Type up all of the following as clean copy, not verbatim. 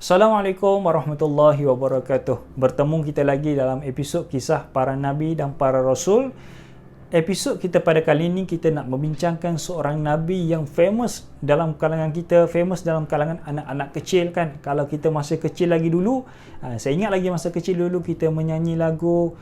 Assalamualaikum warahmatullahi wabarakatuh. Bertemu kita lagi dalam episod kisah para nabi dan para rasul. Episod kita pada kali ini kita nak membincangkan seorang nabi yang famous dalam kalangan kita, famous dalam kalangan anak-anak kecil kan. Kalau kita masa kecil lagi dulu, saya ingat lagi masa kecil dulu kita menyanyi lagu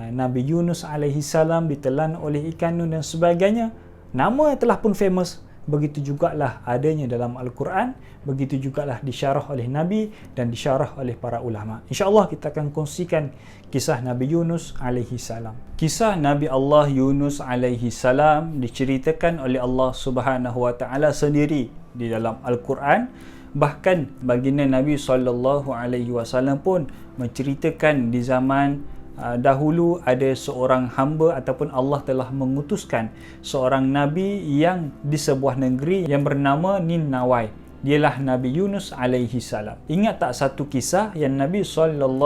Nabi Yunus alaihi salam ditelan oleh ikan nun dan sebagainya. Nama telah pun famous. Begitu jugalah adanya dalam Al-Quran, begitu jugalah disyarah oleh Nabi dan disyarah oleh para ulama. InsyaAllah kita akan kongsikan kisah Nabi Yunus alaihi salam. Kisah Nabi Allah Yunus alaihi salam diceritakan oleh Allah Subhanahu wa taala sendiri di dalam Al-Quran. Bahkan baginda Nabi SAW pun menceritakan di zaman dahulu ada seorang hamba ataupun Allah telah mengutuskan seorang Nabi yang di sebuah negeri yang bernama Ninawai. Dialah Nabi Yunus alaihi salam. Ingat tak satu kisah yang Nabi SAW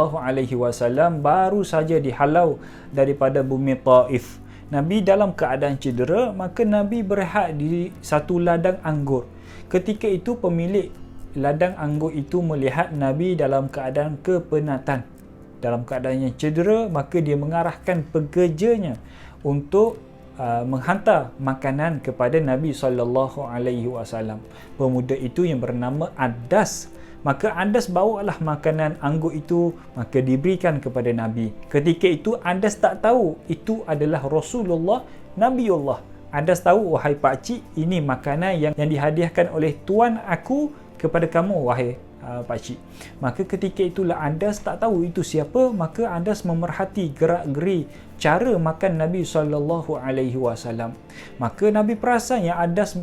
baru saja dihalau daripada bumi Taif. Nabi dalam keadaan cedera, maka Nabi berehat di satu ladang anggur. Ketika itu pemilik ladang anggur itu melihat Nabi dalam keadaan kepenatan, dalam keadaan yang cedera, maka dia mengarahkan pekerjanya untuk menghantar makanan kepada Nabi SAW. Pemuda itu yang bernama Adas. Maka Adas bawalah makanan anggur itu, maka diberikan kepada Nabi. Ketika itu Adas tak tahu itu adalah Rasulullah, Nabiullah. Adas tahu, wahai pakcik, ini makanan yang dihadiahkan oleh tuan aku kepada kamu, wahai pakcik. Maka ketika itulah Adas tak tahu itu siapa, maka Adas memerhati gerak-geri cara makan Nabi SAW. Maka Nabi perasan yang Adas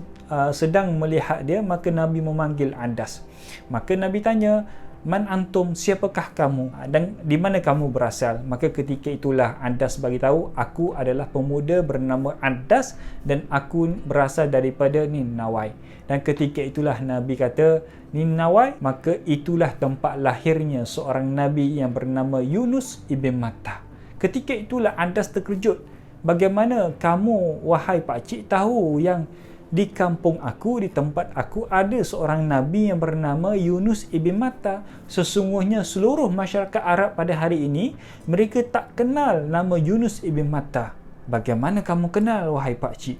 sedang melihat dia, maka Nabi memanggil Adas. Maka Nabi tanya, "Man antum, siapakah kamu dan di mana kamu berasal?" Maka ketika itulah Adas bagi tahu, "Aku adalah pemuda bernama Adas dan aku berasal daripada Ninawai." Dan ketika itulah Nabi kata, "Ninawai," maka itulah tempat lahirnya seorang nabi yang bernama Yunus ibn Matta. Ketika itulah Adas terkejut. "Bagaimana kamu, wahai pakcik, tahu yang di kampung aku, di tempat aku ada seorang nabi yang bernama Yunus ibn Matta? Sesungguhnya seluruh masyarakat Arab pada hari ini mereka tak kenal nama Yunus ibn Matta. Bagaimana kamu kenal, wahai pakcik?"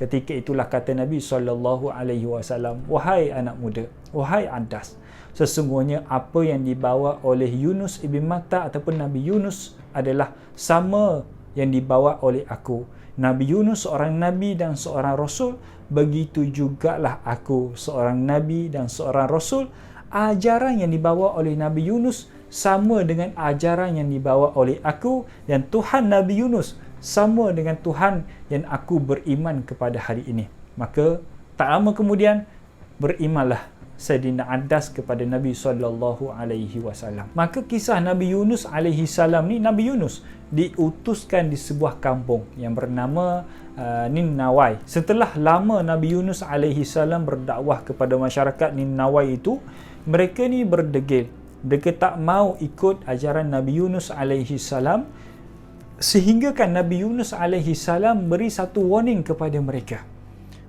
Ketika itulah kata Nabi SAW, "Wahai anak muda, wahai Adas, sesungguhnya apa yang dibawa oleh Yunus ibn Matta ataupun Nabi Yunus adalah sama yang dibawa oleh aku. Nabi Yunus seorang nabi dan seorang rasul, begitu jugalah aku seorang nabi dan seorang rasul. Ajaran yang dibawa oleh Nabi Yunus sama dengan ajaran yang dibawa oleh aku, dan Tuhan Nabi Yunus sama dengan Tuhan yang aku beriman kepada hari ini." Maka tak lama kemudian berimanlah Sayyidina Adas kepada Nabi SAW. Maka kisah Nabi Yunus alaihi salam ni, Nabi Yunus diutuskan di sebuah kampung yang bernama Ninawai. Setelah lama Nabi Yunus alaihi salam berdakwah kepada masyarakat Ninawai itu, mereka ni berdegil. Mereka tak mau ikut ajaran Nabi Yunus alaihi salam, sehingga kan Nabi Yunus alaihi salam beri satu warning kepada mereka,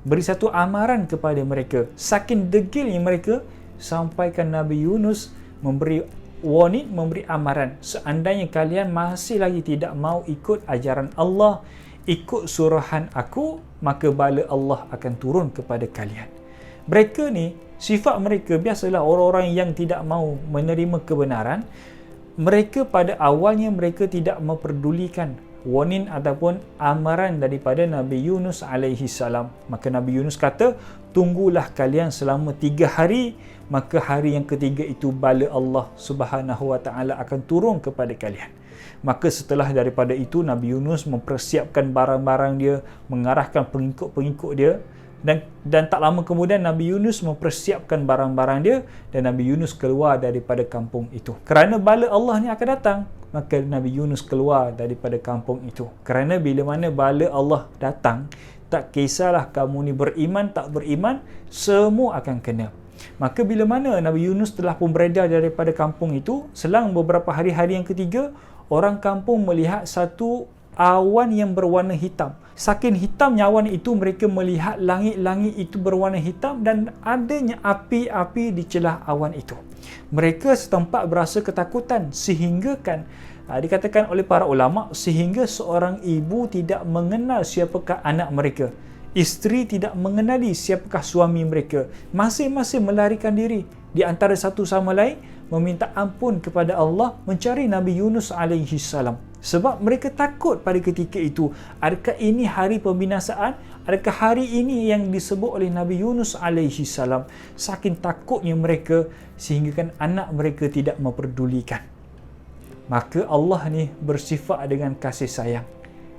beri satu amaran kepada mereka. Saking degilnya mereka, sampaikan Nabi Yunus memberi warning, memberi amaran, seandainya kalian masih lagi tidak mau ikut ajaran Allah, ikut suruhan aku, maka bala Allah akan turun kepada kalian. Mereka ni, sifat mereka biasalah orang-orang yang tidak mau menerima kebenaran. Mereka pada awalnya mereka tidak memperdulikan warning ataupun amaran daripada Nabi Yunus alaihi salam. Maka Nabi Yunus kata, "Tunggulah kalian selama 3 hari, maka hari yang ketiga itu bala Allah Subhanahu wa taala akan turun kepada kalian." Maka setelah daripada itu Nabi Yunus mempersiapkan barang-barang dia, mengarahkan pengikut-pengikut dia, dan tak lama kemudian Nabi Yunus mempersiapkan barang-barang dia dan Nabi Yunus keluar daripada kampung itu. Kerana bala Allah ni akan datang, maka Nabi Yunus keluar daripada kampung itu. Kerana bila mana bala Allah datang, tak kisahlah kamu ni beriman tak beriman, semua akan kena. Maka bila mana Nabi Yunus telah pun beredar daripada kampung itu, selang beberapa hari-hari yang ketiga, orang kampung melihat satu awan yang berwarna hitam. Saking hitamnya awan itu, mereka melihat langit-langit itu berwarna hitam dan adanya api-api di celah awan itu. Mereka setempat berasa ketakutan sehinggakan dikatakan oleh para ulama, sehingga seorang ibu tidak mengenal siapakah anak mereka. Isteri tidak mengenali siapakah suami mereka. Masing-masing melarikan diri di antara satu sama lain, meminta ampun kepada Allah, mencari Nabi Yunus alaihi salam. Sebab mereka takut pada ketika itu. Adakah ini hari pembinasaan? Adakah hari ini yang disebut oleh Nabi Yunus alaihi salam? Saking takutnya mereka sehingga anak mereka tidak memperdulikan. Maka Allah ni bersifat dengan kasih sayang.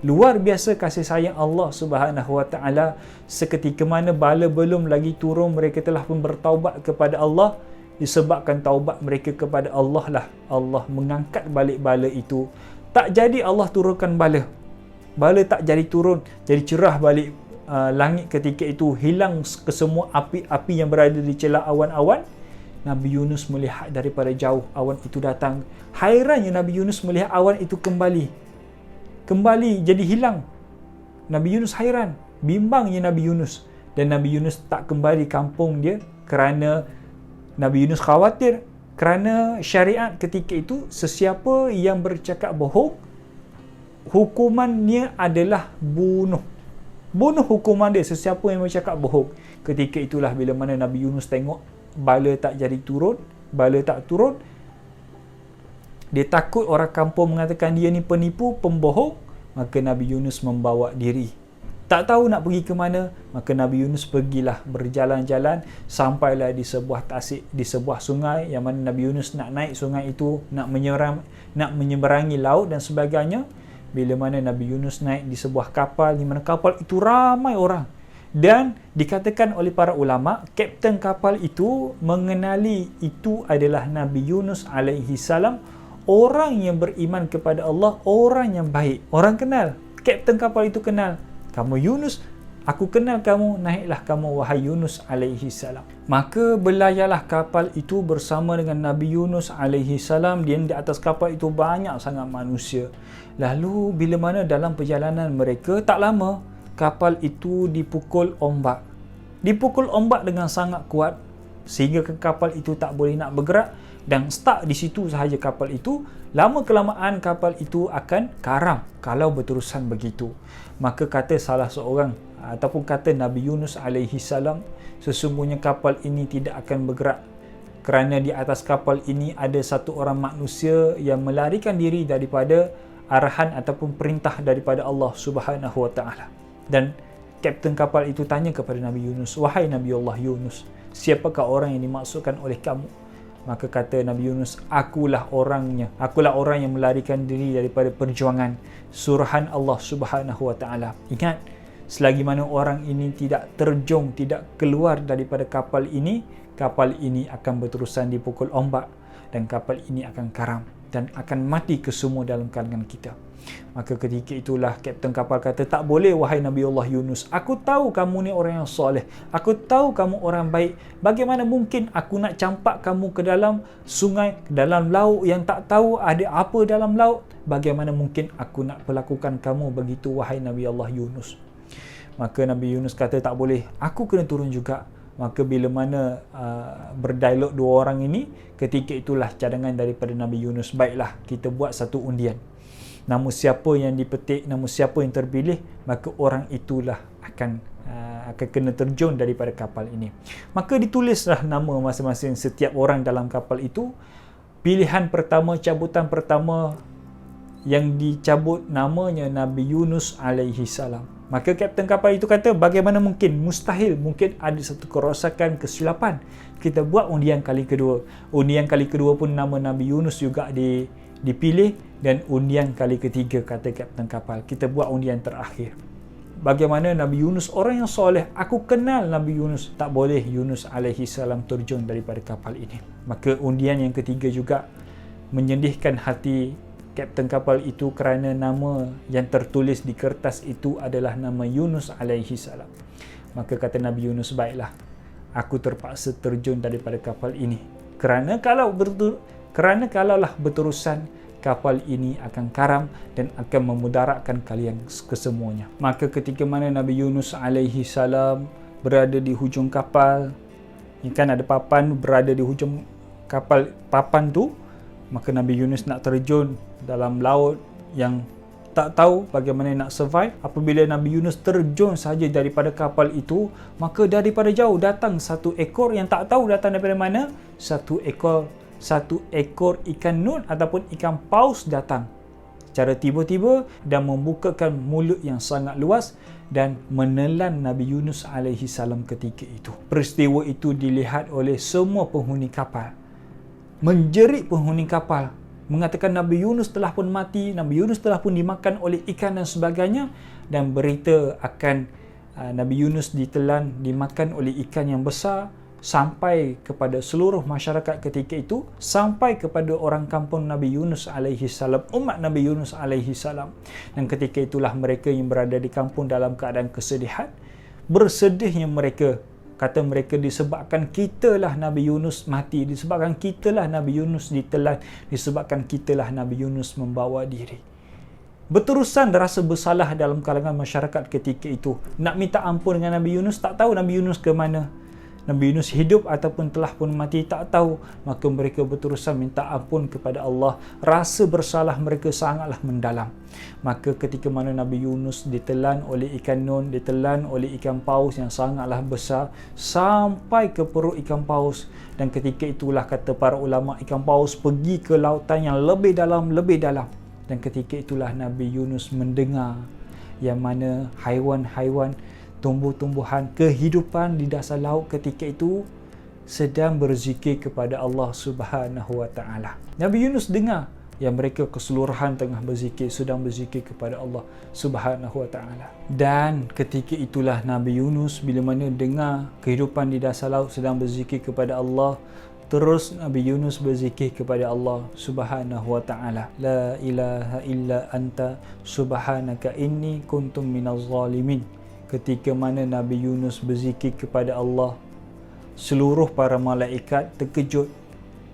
Luar biasa kasih sayang Allah Subhanahu Wa Taala. Seketika mana bala belum lagi turun, mereka telah pun bertaubat kepada Allah. Disebabkan taubat mereka kepada Allah lah, Allah mengangkat balik bala itu. Tak jadi Allah turunkan bala. Bala tak jadi turun, jadi cerah balik langit ketika itu. Hilang kesemua api-api yang berada di celah awan-awan. Nabi Yunus melihat daripada jauh awan itu datang. Hairannya Nabi Yunus melihat awan itu kembali jadi hilang. Nabi Yunus hairan, bimbangnya Nabi Yunus. Dan Nabi Yunus tak kembali kampung dia kerana Nabi Yunus khawatir. Kerana syariat ketika itu, sesiapa yang bercakap bohong, hukumannya adalah bunuh. Bunuh hukuman dia, sesiapa yang bercakap bohong. Ketika itulah bila mana Nabi Yunus tengok bala tak jadi turun, bala tak turun, dia takut orang kampung mengatakan dia ni penipu, pembohong. Maka Nabi Yunus membawa diri. Tak tahu nak pergi ke mana, maka Nabi Yunus pergilah berjalan-jalan sampailah di sebuah tasik, di sebuah sungai yang mana Nabi Yunus nak naik sungai itu, nak menyeberangi laut dan sebagainya. Bila mana Nabi Yunus naik di sebuah kapal, di mana kapal itu ramai orang. Dan dikatakan oleh para ulama, kapten kapal itu mengenali itu adalah Nabi Yunus alaihi salam, orang yang beriman kepada Allah, orang yang baik. Orang kenal, kapten kapal itu kenal. Kamu Yunus, aku kenal kamu, naiklah kamu wahai Yunus alaihi salam. Maka belayalah kapal itu bersama dengan Nabi Yunus alaihi salam. Dan di atas kapal itu banyak sangat manusia. Lalu bila mana dalam perjalanan mereka, tak lama kapal itu dipukul ombak. Dipukul ombak dengan sangat kuat sehingga kapal itu tak boleh nak bergerak dan stuck di situ sahaja kapal itu. Lama kelamaan kapal itu akan karam kalau berterusan begitu. Maka kata salah seorang ataupun kata Nabi Yunus alaihi salam, sesungguhnya kapal ini tidak akan bergerak kerana di atas kapal ini ada satu orang manusia yang melarikan diri daripada arahan ataupun perintah daripada Allah Subhanahu Wa Taala. Dan kapten kapal itu tanya kepada Nabi Yunus, wahai Nabi Allah Yunus, siapakah orang yang dimaksudkan oleh kamu? Maka kata Nabi Yunus, akulah orangnya. Akulah orang yang melarikan diri daripada perjuangan suruhan Allah Subhanahu Wa Taala. Ingat, selagi mana orang ini tidak terjun, tidak keluar daripada kapal ini akan berterusan dipukul ombak dan kapal ini akan karam dan akan mati kesemua dalam kalangan kita. Maka ketika itulah kapten kapal kata, tak boleh wahai Nabi Allah Yunus. Aku tahu kamu ni orang yang soleh. Aku tahu kamu orang baik. Bagaimana mungkin aku nak campak kamu ke dalam sungai, ke dalam laut yang tak tahu ada apa dalam laut? Bagaimana mungkin aku nak perlakukan kamu begitu wahai Nabi Allah Yunus? Maka Nabi Yunus kata, tak boleh. Aku kena turun juga. Maka bila mana berdialog dua orang ini, ketika itulah cadangan daripada Nabi Yunus, baiklah kita buat satu undian. Nama siapa yang dipetik, nama siapa yang terpilih, maka orang itulah akan kena terjun daripada kapal ini. Maka ditulislah nama masing-masing setiap orang dalam kapal itu. Pilihan pertama, cabutan pertama yang dicabut namanya Nabi Yunus alaihi salam. Maka kapten kapal itu kata, bagaimana mungkin? Mustahil, mungkin ada satu kerosakan, kesilapan. Kita buat undian kali kedua. Undian kali kedua pun nama Nabi Yunus juga dipilih, dan undian kali ketiga kata kapten kapal, kita buat undian terakhir. Bagaimana Nabi Yunus orang yang soleh, aku kenal Nabi Yunus, tak boleh Yunus alaihi salam terjun daripada kapal ini. Maka undian yang ketiga juga menyedihkan hati kapten kapal itu kerana nama yang tertulis di kertas itu adalah nama Yunus alaihi salam. Maka kata Nabi Yunus, baiklah, aku terpaksa terjun daripada kapal ini kerana kalaulah berterusan kapal ini akan karam dan akan memudaratkan kalian kesemuanya. Maka ketika mana Nabi Yunus alaihi salam berada di hujung kapal, kan ada papan berada di hujung kapal papan tu, maka Nabi Yunus nak terjun dalam laut yang tak tahu bagaimana nak survive. Apabila Nabi Yunus terjun saja daripada kapal itu, maka daripada jauh datang satu ekor yang tak tahu datang daripada mana, satu ekor ikan nun ataupun ikan paus datang secara tiba-tiba dan membukakan mulut yang sangat luas dan menelan Nabi Yunus alaihi salam ketika itu. Peristiwa itu dilihat oleh semua penghuni kapal. Menjerit penghuni kapal, mengatakan Nabi Yunus telah pun mati, Nabi Yunus telah pun dimakan oleh ikan dan sebagainya, dan berita akan Nabi Yunus ditelan, dimakan oleh ikan yang besar sampai kepada seluruh masyarakat ketika itu, sampai kepada orang kampung Nabi Yunus alaihi salam, umat Nabi Yunus alaihi salam. Dan ketika itulah mereka yang berada di kampung dalam keadaan kesedihan, bersedihnya mereka. Kata mereka, disebabkan kitalah Nabi Yunus mati, disebabkan kitalah Nabi Yunus ditelan, disebabkan kitalah Nabi Yunus membawa diri. Berterusan rasa bersalah dalam kalangan masyarakat ketika itu. Nak minta ampun dengan Nabi Yunus, tak tahu Nabi Yunus ke mana. Nabi Yunus hidup ataupun telah pun mati, tak tahu. Maka mereka berterusan minta ampun kepada Allah. Rasa bersalah mereka sangatlah mendalam. Maka ketika mana Nabi Yunus ditelan oleh ikan nun, ditelan oleh ikan paus yang sangatlah besar, sampai ke perut ikan paus. Dan ketika itulah kata para ulama, ikan paus pergi ke lautan yang lebih dalam, lebih dalam. Dan ketika itulah Nabi Yunus mendengar yang mana haiwan-haiwan, tumbuh-tumbuhan, kehidupan di dasar laut ketika itu sedang berzikir kepada Allah Subhanahu wa taala. Nabi Yunus dengar yang mereka keseluruhan tengah berzikir, sedang berzikir kepada Allah Subhanahu wa taala. Dan ketika itulah Nabi Yunus bila mana dengar kehidupan di dasar laut sedang berzikir kepada Allah, terus Nabi Yunus berzikir kepada Allah Subhanahu wa taala. La ilaha illa anta subhanaka inni kuntum minaz zalimin. Ketika mana Nabi Yunus berzikir kepada Allah, seluruh para malaikat terkejut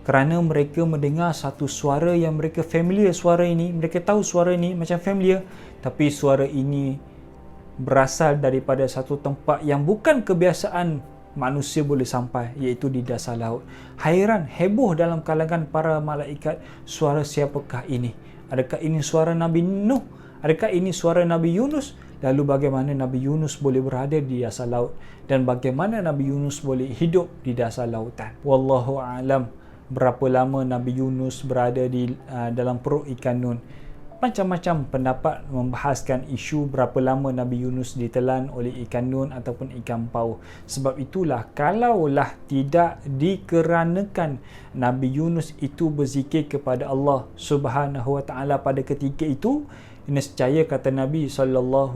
kerana mereka mendengar satu suara yang mereka familiar. Suara ini, mereka tahu suara ini macam familiar, tapi suara ini berasal daripada satu tempat yang bukan kebiasaan manusia boleh sampai, iaitu di dasar laut. Hairan, heboh dalam kalangan para malaikat, suara siapakah ini? Adakah ini suara Nabi Nuh? Adakah ini suara Nabi Yunus? Lalu bagaimana Nabi Yunus boleh berada di dasar laut, dan bagaimana Nabi Yunus boleh hidup di dasar lautan? Wallahu a'lam berapa lama Nabi Yunus berada di dalam perut ikan nun. Macam-macam pendapat membahaskan isu berapa lama Nabi Yunus ditelan oleh ikan nun ataupun ikan paus. Sebab itulah, kalaulah tidak dikeranakan Nabi Yunus itu berzikir kepada Allah Subhanahu wa taala pada ketika itu, nescaya kata Nabi SAW,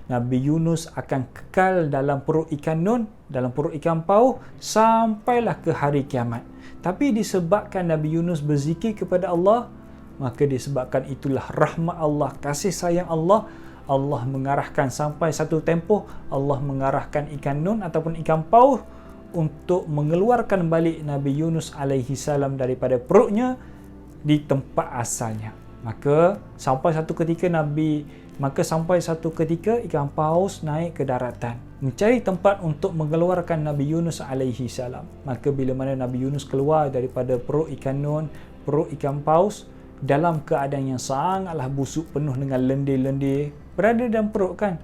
Nabi Yunus akan kekal dalam perut ikan nun, dalam perut ikan paus sampailah ke hari kiamat. Tapi disebabkan Nabi Yunus berzikir kepada Allah, maka disebabkan itulah rahmat Allah, kasih sayang Allah, Allah mengarahkan sampai satu tempoh, Allah mengarahkan ikan nun ataupun ikan paus untuk mengeluarkan balik Nabi Yunus alaihi salam daripada perutnya di tempat asalnya. Maka sampai satu ketika ikan paus naik ke daratan mencari tempat untuk mengeluarkan Nabi Yunus alaihi salam. Maka bila mana Nabi Yunus keluar daripada perut ikan nun, perut ikan paus, dalam keadaan yang sangatlah busuk, penuh dengan lendir-lendir, berada dalam perut kan.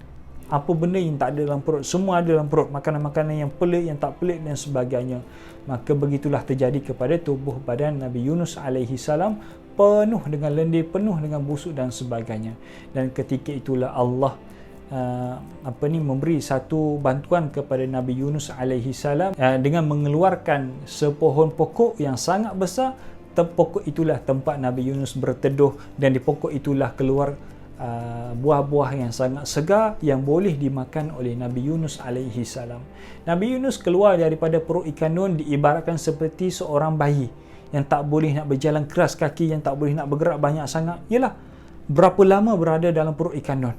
Apa benda yang tak ada dalam perut, semua ada dalam perut. Makanan-makanan yang pelik, yang tak pelik dan sebagainya. Maka begitulah terjadi kepada tubuh badan Nabi Yunus alaihi salam, penuh dengan lendir, penuh dengan busuk dan sebagainya. Dan ketika itulah Allah memberi satu bantuan kepada Nabi Yunus alaihi salam dengan mengeluarkan sepohon pokok yang sangat besar. Pokok itulah tempat Nabi Yunus berteduh, dan di pokok itulah keluar buah-buah yang sangat segar yang boleh dimakan oleh Nabi Yunus alaihi salam. Nabi Yunus keluar daripada perut ikan nun diibaratkan seperti seorang bayi yang tak boleh nak berjalan keras kaki, yang tak boleh nak bergerak banyak sangat. Yalah, berapa lama berada dalam perut ikan nun?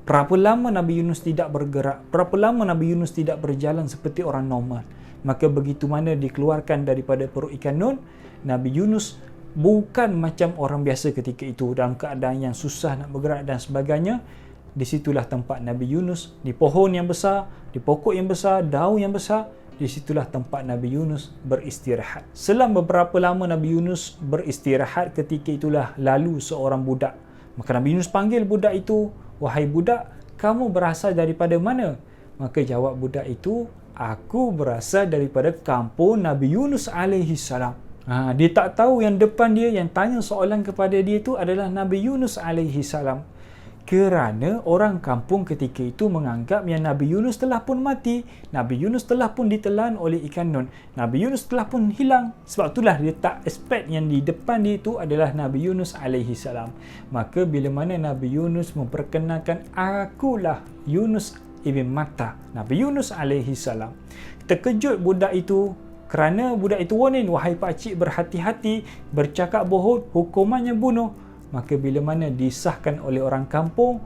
Berapa lama Nabi Yunus tidak bergerak? Berapa lama Nabi Yunus tidak berjalan seperti orang normal? Maka begitu mana dikeluarkan daripada perut ikan nun, Nabi Yunus bukan macam orang biasa ketika itu dalam keadaan yang susah nak bergerak dan sebagainya. Disitulah tempat Nabi Yunus, di pohon yang besar, di pokok yang besar, daun yang besar, disitulah tempat Nabi Yunus beristirahat. Selang beberapa lama Nabi Yunus beristirahat, ketika itulah lalu seorang budak. Maka Nabi Yunus panggil budak itu, "Wahai budak, kamu berasal daripada mana?" Maka jawab budak itu, "Aku berasal daripada kampung Nabi Yunus alaihi salam." Dia tak tahu yang depan dia, yang tanya soalan kepada dia itu adalah Nabi Yunus alaihi salam. Kerana orang kampung ketika itu menganggap yang Nabi Yunus telah pun mati, Nabi Yunus telah pun ditelan oleh ikan nun, Nabi Yunus telah pun hilang. Sebab itulah dia tak expect yang di depan dia itu adalah Nabi Yunus alaihi salam. Maka bila mana Nabi Yunus memperkenalkan, "Akulah Yunus ibn Matta," Nabi Yunus alaihi salam, terkejut budak itu, kerana budak itu warning, "Wahai pakcik, berhati-hati, bercakap bohong, hukumannya bunuh." Maka bila mana disahkan oleh orang kampung,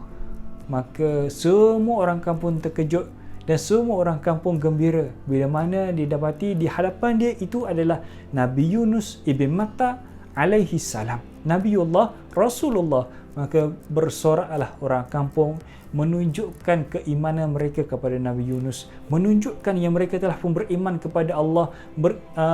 maka semua orang kampung terkejut dan semua orang kampung gembira bila mana didapati di hadapan dia itu adalah Nabi Yunus ibn Matta alaihi salam, Nabiullah Rasulullah. Maka bersoraklah orang kampung menunjukkan keimanan mereka kepada Nabi Yunus, menunjukkan yang mereka telah pun beriman kepada Allah,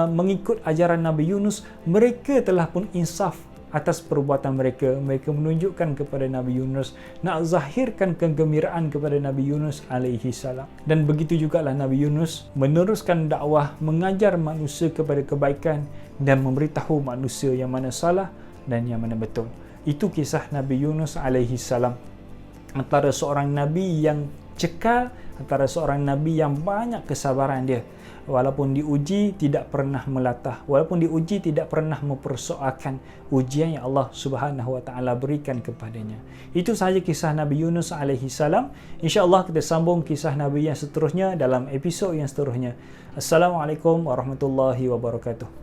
mengikut ajaran Nabi Yunus. Mereka telah pun insaf atas perbuatan mereka. Mereka menunjukkan kepada Nabi Yunus, nak zahirkan kegembiraan kepada Nabi Yunus alaihi salam. Dan begitu jugalah Nabi Yunus meneruskan dakwah, mengajar manusia kepada kebaikan dan memberitahu manusia yang mana salah dan yang mana betul. Itu kisah Nabi Yunus alaihi salam. Antara seorang Nabi yang cekal, antara seorang Nabi yang banyak kesabaran dia. Walaupun diuji tidak pernah melatah, walaupun diuji tidak pernah mempersoalkan ujian yang Allah Subhanahu wa taala berikan kepadanya. Itu sahaja kisah Nabi Yunus alaihi salam. Insya-Allah kita sambung kisah Nabi yang seterusnya dalam episod yang seterusnya. Assalamualaikum warahmatullahi wabarakatuh.